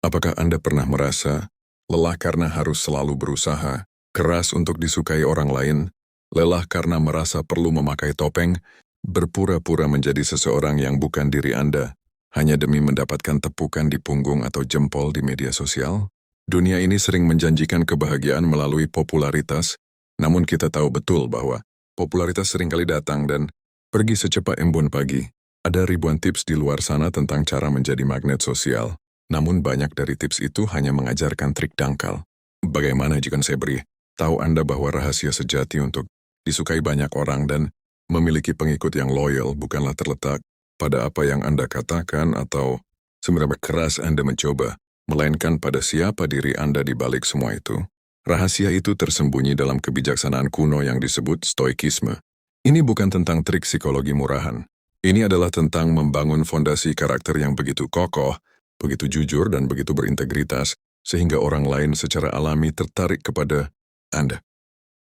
Apakah Anda pernah merasa lelah karena harus selalu berusaha, keras untuk disukai orang lain, lelah karena merasa perlu memakai topeng, berpura-pura menjadi seseorang yang bukan diri Anda, hanya demi mendapatkan tepukan di punggung atau jempol di media sosial? Dunia ini sering menjanjikan kebahagiaan melalui popularitas, namun kita tahu betul bahwa popularitas seringkali datang dan pergi secepat embun pagi. Ada ribuan tips di luar sana tentang cara menjadi magnet sosial. Namun banyak dari tips itu hanya mengajarkan trik dangkal. Bagaimana jika saya beri tahu Anda bahwa rahasia sejati untuk disukai banyak orang dan memiliki pengikut yang loyal bukanlah terletak pada apa yang Anda katakan atau seberapa keras Anda mencoba, melainkan pada siapa diri Anda di balik semua itu. Rahasia itu tersembunyi dalam kebijaksanaan kuno yang disebut stoikisme. Ini bukan tentang trik psikologi murahan. Ini adalah tentang membangun fondasi karakter yang begitu kokoh, begitu jujur dan begitu berintegritas, sehingga orang lain secara alami tertarik kepada Anda.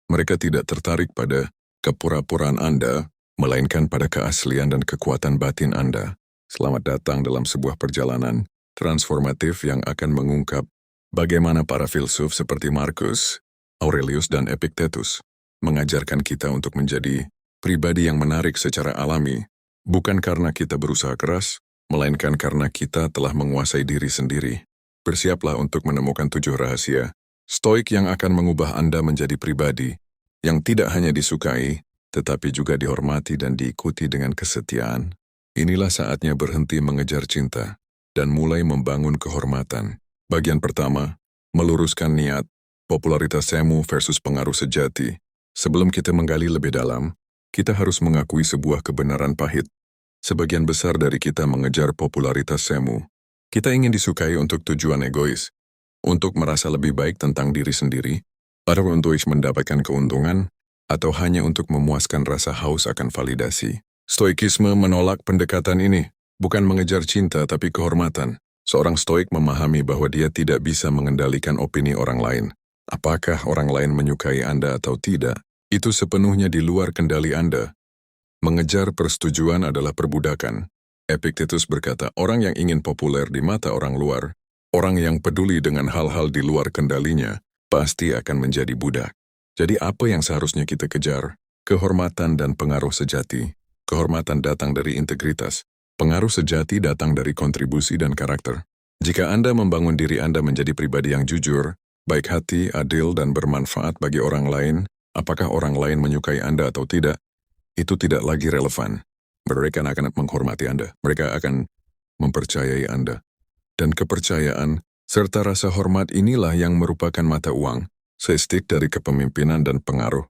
Mereka tidak tertarik pada kepura-puraan Anda, melainkan pada keaslian dan kekuatan batin Anda. Selamat datang dalam sebuah perjalanan transformatif yang akan mengungkap bagaimana para filsuf seperti Marcus, Aurelius, dan Epictetus mengajarkan kita untuk menjadi pribadi yang menarik secara alami, bukan karena kita berusaha keras, melainkan karena kita telah menguasai diri sendiri. Bersiaplah untuk menemukan 7 rahasia stoik yang akan mengubah Anda menjadi pribadi yang tidak hanya disukai, tetapi juga dihormati dan diikuti dengan kesetiaan. Inilah saatnya berhenti mengejar cinta dan mulai membangun kehormatan. Bagian pertama, meluruskan niat, popularitas semu versus pengaruh sejati. Sebelum kita menggali lebih dalam, kita harus mengakui sebuah kebenaran pahit. Sebagian besar dari kita mengejar popularitas semu. Kita ingin disukai untuk tujuan egois, untuk merasa lebih baik tentang diri sendiri, atau untuk mendapatkan keuntungan, atau hanya untuk memuaskan rasa haus akan validasi. Stoikisme menolak pendekatan ini, bukan mengejar cinta tapi kehormatan. Seorang stoik memahami bahwa dia tidak bisa mengendalikan opini orang lain. Apakah orang lain menyukai Anda atau tidak, itu sepenuhnya di luar kendali Anda. Mengejar persetujuan adalah perbudakan. Epictetus berkata, orang yang ingin populer di mata orang luar, orang yang peduli dengan hal-hal di luar kendalinya, pasti akan menjadi budak. Jadi apa yang seharusnya kita kejar? Kehormatan dan pengaruh sejati. Kehormatan datang dari integritas. Pengaruh sejati datang dari kontribusi dan karakter. Jika Anda membangun diri Anda menjadi pribadi yang jujur, baik hati, adil, dan bermanfaat bagi orang lain, apakah orang lain menyukai Anda atau tidak, itu tidak lagi relevan. Mereka akan menghormati Anda. Mereka akan mempercayai Anda. Dan kepercayaan serta rasa hormat inilah yang merupakan mata uang, seistik dari kepemimpinan dan pengaruh.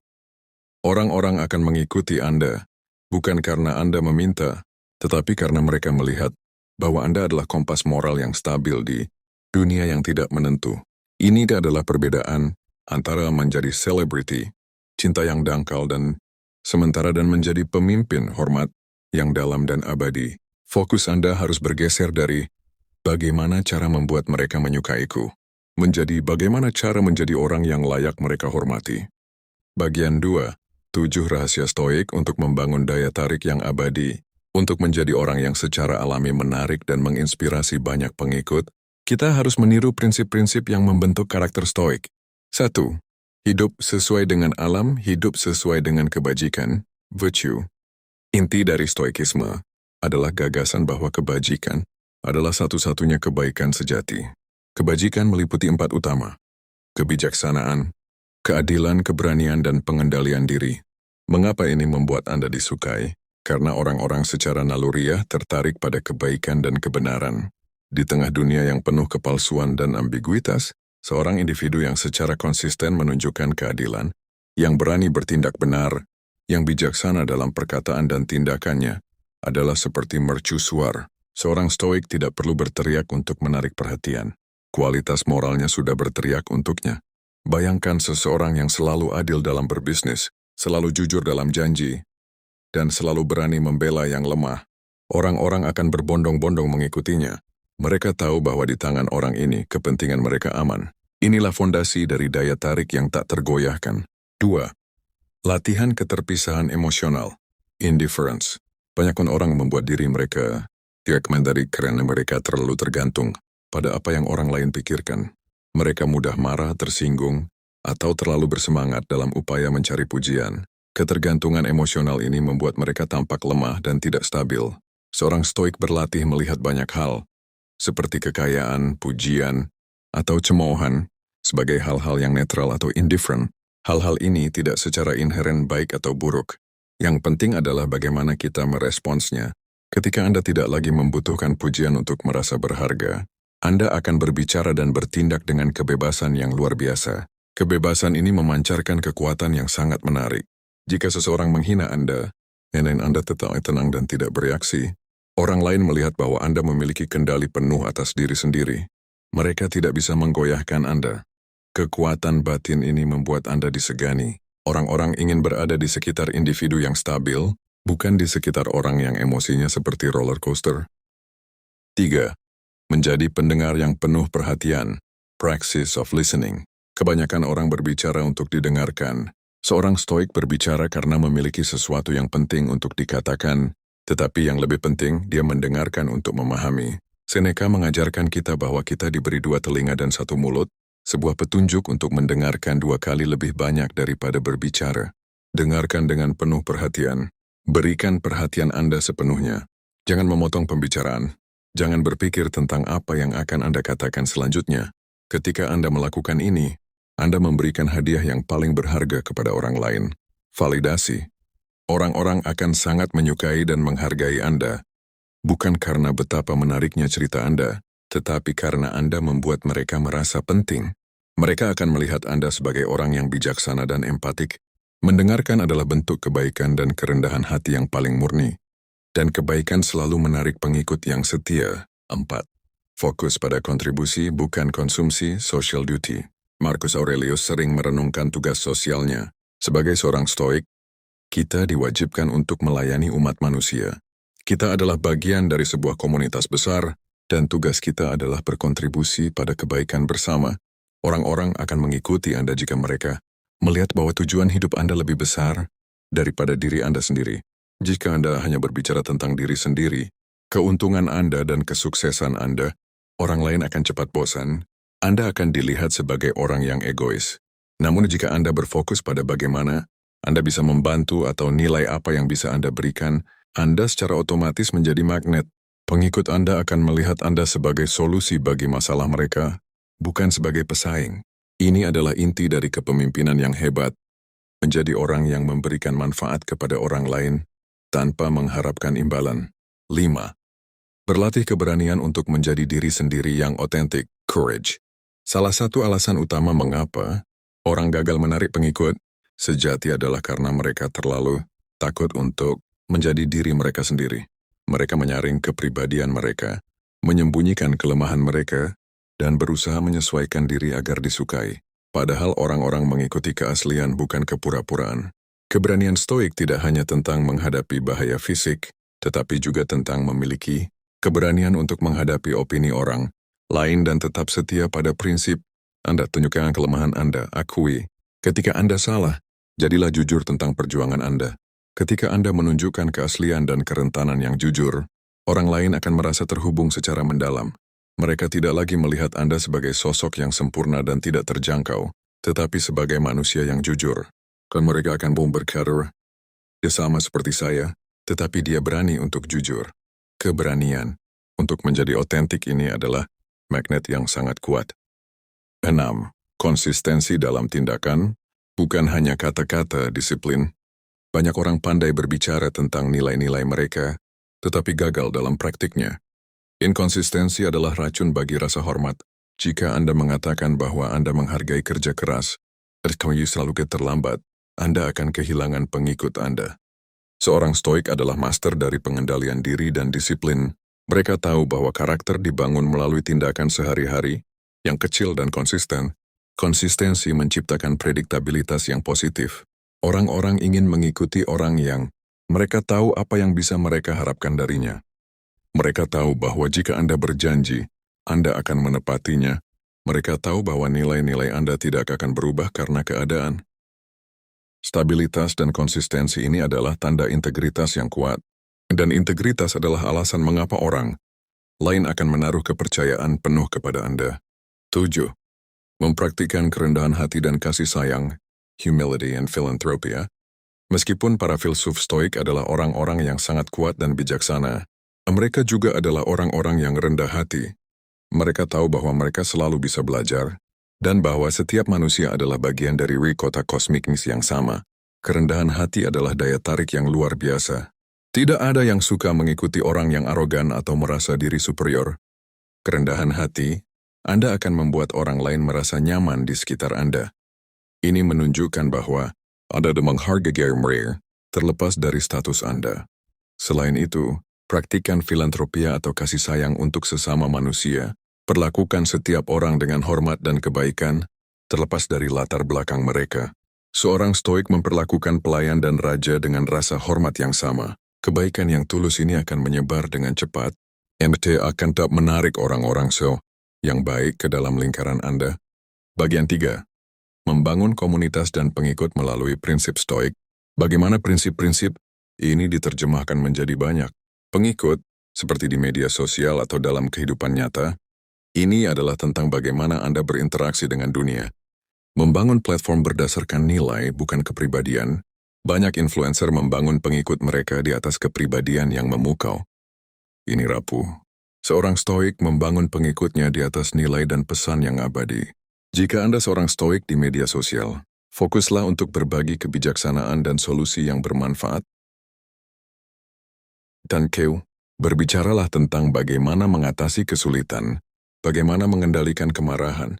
Orang-orang akan mengikuti Anda, bukan karena Anda meminta, tetapi karena mereka melihat bahwa Anda adalah kompas moral yang stabil di dunia yang tidak menentu. Ini adalah perbedaan antara menjadi selebriti, cinta yang dangkal dan sementara dan menjadi pemimpin hormat yang dalam dan abadi. Fokus Anda harus bergeser dari bagaimana cara membuat mereka menyukaiku, menjadi bagaimana cara menjadi orang yang layak mereka hormati. Bagian 2, 7 rahasia stoik untuk membangun daya tarik yang abadi. Untuk menjadi orang yang secara alami menarik dan menginspirasi banyak pengikut, kita harus meniru prinsip-prinsip yang membentuk karakter stoik. 1. Hidup sesuai dengan alam, hidup sesuai dengan kebajikan, virtue. Inti dari stoikisme adalah gagasan bahwa kebajikan adalah satu-satunya kebaikan sejati. Kebajikan meliputi 4 utama: kebijaksanaan, keadilan, keberanian, dan pengendalian diri. Mengapa ini membuat Anda disukai? Karena orang-orang secara naluriah tertarik pada kebaikan dan kebenaran. Di tengah dunia yang penuh kepalsuan dan ambiguitas, seorang individu yang secara konsisten menunjukkan keadilan, yang berani bertindak benar, yang bijaksana dalam perkataan dan tindakannya, adalah seperti mercusuar. Seorang stoik tidak perlu berteriak untuk menarik perhatian. Kualitas moralnya sudah berteriak untuknya. Bayangkan seseorang yang selalu adil dalam berbisnis, selalu jujur dalam janji, dan selalu berani membela yang lemah. Orang-orang akan berbondong-bondong mengikutinya. Mereka tahu bahwa di tangan orang ini kepentingan mereka aman. Inilah fondasi dari daya tarik yang tak tergoyahkan. 2. Latihan keterpisahan emosional, indifference. Banyak orang membuat diri mereka tidak mengendari karena mereka terlalu tergantung pada apa yang orang lain pikirkan. Mereka mudah marah, tersinggung, atau terlalu bersemangat dalam upaya mencari pujian. Ketergantungan emosional ini membuat mereka tampak lemah dan tidak stabil. Seorang stoik berlatih melihat banyak hal, seperti kekayaan, pujian, atau cemoohan, sebagai hal-hal yang netral atau indifferent. Hal-hal ini tidak secara inheren baik atau buruk. Yang penting adalah bagaimana kita meresponsnya. Ketika Anda tidak lagi membutuhkan pujian untuk merasa berharga, Anda akan berbicara dan bertindak dengan kebebasan yang luar biasa. Kebebasan ini memancarkan kekuatan yang sangat menarik. Jika seseorang menghina Anda, dan Anda tetap tenang dan tidak bereaksi, orang lain melihat bahwa Anda memiliki kendali penuh atas diri sendiri. Mereka tidak bisa menggoyahkan Anda. Kekuatan batin ini membuat Anda disegani. Orang-orang ingin berada di sekitar individu yang stabil, bukan di sekitar orang yang emosinya seperti roller coaster. 3. Menjadi pendengar yang penuh perhatian. Practice of listening. Kebanyakan orang berbicara untuk didengarkan. Seorang stoik berbicara karena memiliki sesuatu yang penting untuk dikatakan, tetapi yang lebih penting, dia mendengarkan untuk memahami. Seneca mengajarkan kita bahwa kita diberi 2 telinga dan 1 mulut, sebuah petunjuk untuk mendengarkan 2 kali lebih banyak daripada berbicara. Dengarkan dengan penuh perhatian. Berikan perhatian Anda sepenuhnya. Jangan memotong pembicaraan. Jangan berpikir tentang apa yang akan Anda katakan selanjutnya. Ketika Anda melakukan ini, Anda memberikan hadiah yang paling berharga kepada orang lain. Validasi. Orang-orang akan sangat menyukai dan menghargai Anda. Bukan karena betapa menariknya cerita Anda, tetapi karena Anda membuat mereka merasa penting. Mereka akan melihat Anda sebagai orang yang bijaksana dan empatik. Mendengarkan adalah bentuk kebaikan dan kerendahan hati yang paling murni. Dan kebaikan selalu menarik pengikut yang setia. 4. Fokus pada kontribusi, bukan konsumsi, social duty. Marcus Aurelius sering merenungkan tugas sosialnya. Sebagai seorang stoik, kita diwajibkan untuk melayani umat manusia. Kita adalah bagian dari sebuah komunitas besar, dan tugas kita adalah berkontribusi pada kebaikan bersama. Orang-orang akan mengikuti Anda jika mereka melihat bahwa tujuan hidup Anda lebih besar daripada diri Anda sendiri. Jika Anda hanya berbicara tentang diri sendiri, keuntungan Anda dan kesuksesan Anda, orang lain akan cepat bosan. Anda akan dilihat sebagai orang yang egois. Namun jika Anda berfokus pada bagaimana Anda bisa membantu atau nilai apa yang bisa Anda berikan, Anda secara otomatis menjadi magnet. Pengikut Anda akan melihat Anda sebagai solusi bagi masalah mereka, bukan sebagai pesaing. Ini adalah inti dari kepemimpinan yang hebat, menjadi orang yang memberikan manfaat kepada orang lain tanpa mengharapkan imbalan. 5. Berlatih keberanian untuk menjadi diri sendiri yang otentik, courage. Salah satu alasan utama mengapa orang gagal menarik pengikut sejati adalah karena mereka terlalu takut untuk menjadi diri mereka sendiri. Mereka menyaring kepribadian mereka, menyembunyikan kelemahan mereka, dan berusaha menyesuaikan diri agar disukai. Padahal orang-orang mengikuti keaslian bukan kepura-puraan. Keberanian stoik tidak hanya tentang menghadapi bahaya fisik, tetapi juga tentang memiliki keberanian untuk menghadapi opini orang lain dan tetap setia pada prinsip. Anda tunjukkan kelemahan Anda, akui. Ketika Anda salah, jadilah jujur tentang perjuangan Anda. Ketika Anda menunjukkan keaslian dan kerentanan yang jujur, orang lain akan merasa terhubung secara mendalam. Mereka tidak lagi melihat Anda sebagai sosok yang sempurna dan tidak terjangkau, tetapi sebagai manusia yang jujur. Dan mereka akan berkata, dia sama seperti saya, tetapi dia berani untuk jujur. Keberanian untuk menjadi otentik ini adalah magnet yang sangat kuat. 6. Konsistensi dalam tindakan, bukan hanya kata-kata disiplin. Banyak orang pandai berbicara tentang nilai-nilai mereka, tetapi gagal dalam praktiknya. Inkonsistensi adalah racun bagi rasa hormat. Jika Anda mengatakan bahwa Anda menghargai kerja keras, dan kamu selalu terlambat, Anda akan kehilangan pengikut Anda. Seorang stoik adalah master dari pengendalian diri dan disiplin. Mereka tahu bahwa karakter dibangun melalui tindakan sehari-hari yang kecil dan konsisten. Konsistensi menciptakan prediktabilitas yang positif. Orang-orang ingin mengikuti orang yang mereka tahu apa yang bisa mereka harapkan darinya. Mereka tahu bahwa jika Anda berjanji, Anda akan menepatinya. Mereka tahu bahwa nilai-nilai Anda tidak akan berubah karena keadaan. Stabilitas dan konsistensi ini adalah tanda integritas yang kuat. Dan integritas adalah alasan mengapa orang lain akan menaruh kepercayaan penuh kepada Anda. 7. Mempraktikkan kerendahan hati dan kasih sayang, humility and philanthropia. Meskipun para filsuf stoik adalah orang-orang yang sangat kuat dan bijaksana, mereka juga adalah orang-orang yang rendah hati. Mereka tahu bahwa mereka selalu bisa belajar, dan bahwa setiap manusia adalah bagian dari kotak kosmikis yang sama. Kerendahan hati adalah daya tarik yang luar biasa. Tidak ada yang suka mengikuti orang yang arogan atau merasa diri superior. Kerendahan hati, Anda akan membuat orang lain merasa nyaman di sekitar Anda. Ini menunjukkan bahwa Anda menghargai mereka, terlepas dari status Anda. Selain itu, praktikkan filantropia atau kasih sayang untuk sesama manusia. Perlakukan setiap orang dengan hormat dan kebaikan, terlepas dari latar belakang mereka. Seorang stoik memperlakukan pelayan dan raja dengan rasa hormat yang sama. Kebaikan yang tulus ini akan menyebar dengan cepat. MT akan tak menarik orang-orang yang baik ke dalam lingkaran Anda. Bagian 3. Membangun komunitas dan pengikut melalui prinsip stoik. Bagaimana prinsip-prinsip ini diterjemahkan menjadi banyak pengikut, seperti di media sosial atau dalam kehidupan nyata. Ini adalah tentang bagaimana Anda berinteraksi dengan dunia. Membangun platform berdasarkan nilai, bukan kepribadian. Banyak influencer membangun pengikut mereka di atas kepribadian yang memukau. Ini rapuh. Seorang stoik membangun pengikutnya di atas nilai dan pesan yang abadi. Jika Anda seorang stoik di media sosial, fokuslah untuk berbagi kebijaksanaan dan solusi yang bermanfaat. Dan berbicaralah tentang bagaimana mengatasi kesulitan, bagaimana mengendalikan kemarahan,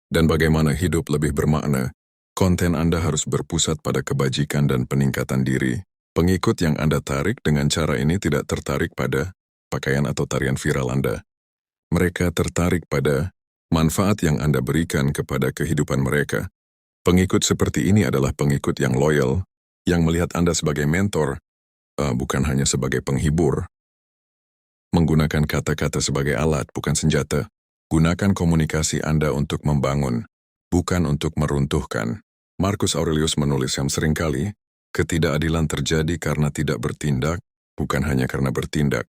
dan bagaimana hidup lebih bermakna. Konten Anda harus berpusat pada kebajikan dan peningkatan diri. Pengikut yang Anda tarik dengan cara ini tidak tertarik pada pakaian atau tarian viral Anda. Mereka tertarik pada manfaat yang Anda berikan kepada kehidupan mereka. Pengikut seperti ini adalah pengikut yang loyal, yang melihat Anda sebagai mentor, bukan hanya sebagai penghibur. Menggunakan kata-kata sebagai alat, bukan senjata. Gunakan komunikasi Anda untuk membangun, bukan untuk meruntuhkan. Marcus Aurelius menulis yang seringkali, ketidakadilan terjadi karena tidak bertindak, bukan hanya karena bertindak.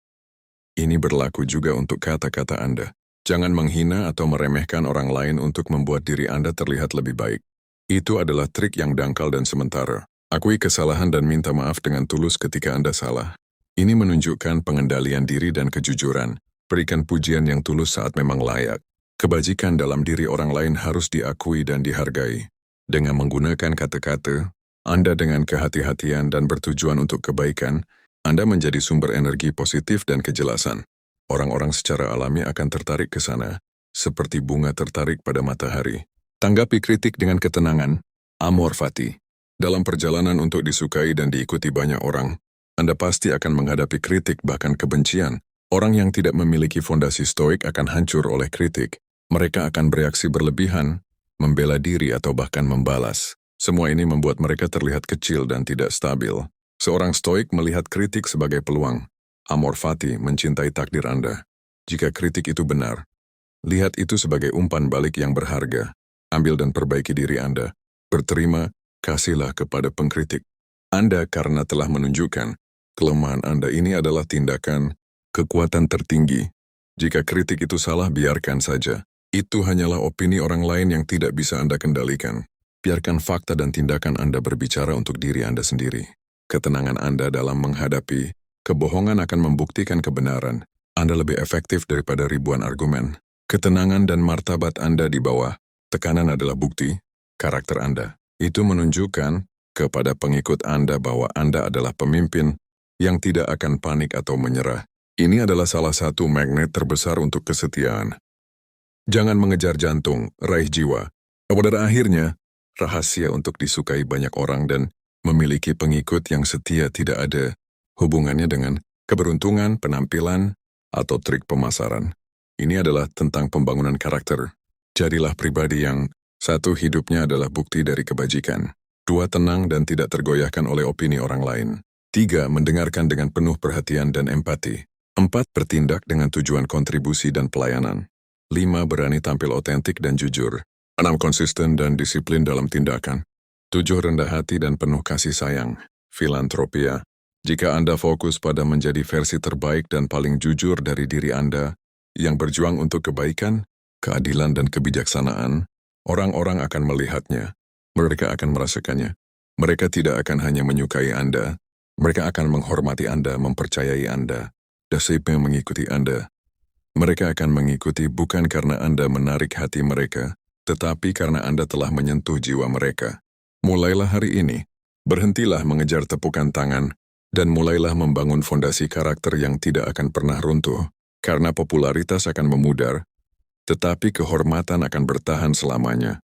Ini berlaku juga untuk kata-kata Anda. Jangan menghina atau meremehkan orang lain untuk membuat diri Anda terlihat lebih baik. Itu adalah trik yang dangkal dan sementara. Akui kesalahan dan minta maaf dengan tulus ketika Anda salah. Ini menunjukkan pengendalian diri dan kejujuran. Berikan pujian yang tulus saat memang layak. Kebajikan dalam diri orang lain harus diakui dan dihargai. Dengan menggunakan kata-kata, Anda dengan kehati-hatian dan bertujuan untuk kebaikan, Anda menjadi sumber energi positif dan kejelasan. Orang-orang secara alami akan tertarik ke sana, seperti bunga tertarik pada matahari. Tanggapi kritik dengan ketenangan, amor fati. Dalam perjalanan untuk disukai dan diikuti banyak orang, Anda pasti akan menghadapi kritik bahkan kebencian. Orang yang tidak memiliki fondasi stoik akan hancur oleh kritik. Mereka akan bereaksi berlebihan, membela diri atau bahkan membalas. Semua ini membuat mereka terlihat kecil dan tidak stabil. Seorang stoik melihat kritik sebagai peluang. Amor fati, mencintai takdir Anda. Jika kritik itu benar, lihat itu sebagai umpan balik yang berharga. Ambil dan perbaiki diri Anda. Berterima, kasihlah kepada pengkritik Anda karena telah menunjukkan kelemahan Anda. Ini adalah tindakan kekuatan tertinggi. Jika kritik itu salah, biarkan saja. Itu hanyalah opini orang lain yang tidak bisa Anda kendalikan. Biarkan fakta dan tindakan Anda berbicara untuk diri Anda sendiri. Ketenangan Anda dalam menghadapi kebohongan akan membuktikan kebenaran. Anda lebih efektif daripada ribuan argumen. Ketenangan dan martabat Anda di bawah tekanan adalah bukti karakter Anda. Itu menunjukkan kepada pengikut Anda bahwa Anda adalah pemimpin yang tidak akan panik atau menyerah. Ini adalah salah satu magnet terbesar untuk kesetiaan. Jangan mengejar jantung, raih jiwa. Pada akhirnya, rahasia untuk disukai banyak orang dan memiliki pengikut yang setia tidak ada hubungannya dengan keberuntungan, penampilan, atau trik pemasaran. Ini adalah tentang pembangunan karakter. Jadilah pribadi yang satu, hidupnya adalah bukti dari kebajikan. 2, tenang dan tidak tergoyahkan oleh opini orang lain. 3, mendengarkan dengan penuh perhatian dan empati. 4, bertindak dengan tujuan kontribusi dan pelayanan. 5, berani tampil otentik dan jujur. 6, konsisten dan disiplin dalam tindakan. 7, rendah hati dan penuh kasih sayang. Filantropia. Jika Anda fokus pada menjadi versi terbaik dan paling jujur dari diri Anda, yang berjuang untuk kebaikan, keadilan, dan kebijaksanaan, orang-orang akan melihatnya. Mereka akan merasakannya. Mereka tidak akan hanya menyukai Anda, mereka akan menghormati Anda, mempercayai Anda, dan mengikuti Anda. Mereka akan mengikuti bukan karena Anda menarik hati mereka, tetapi karena Anda telah menyentuh jiwa mereka. Mulailah hari ini, berhentilah mengejar tepukan tangan, dan mulailah membangun fondasi karakter yang tidak akan pernah runtuh, karena popularitas akan memudar, tetapi kehormatan akan bertahan selamanya.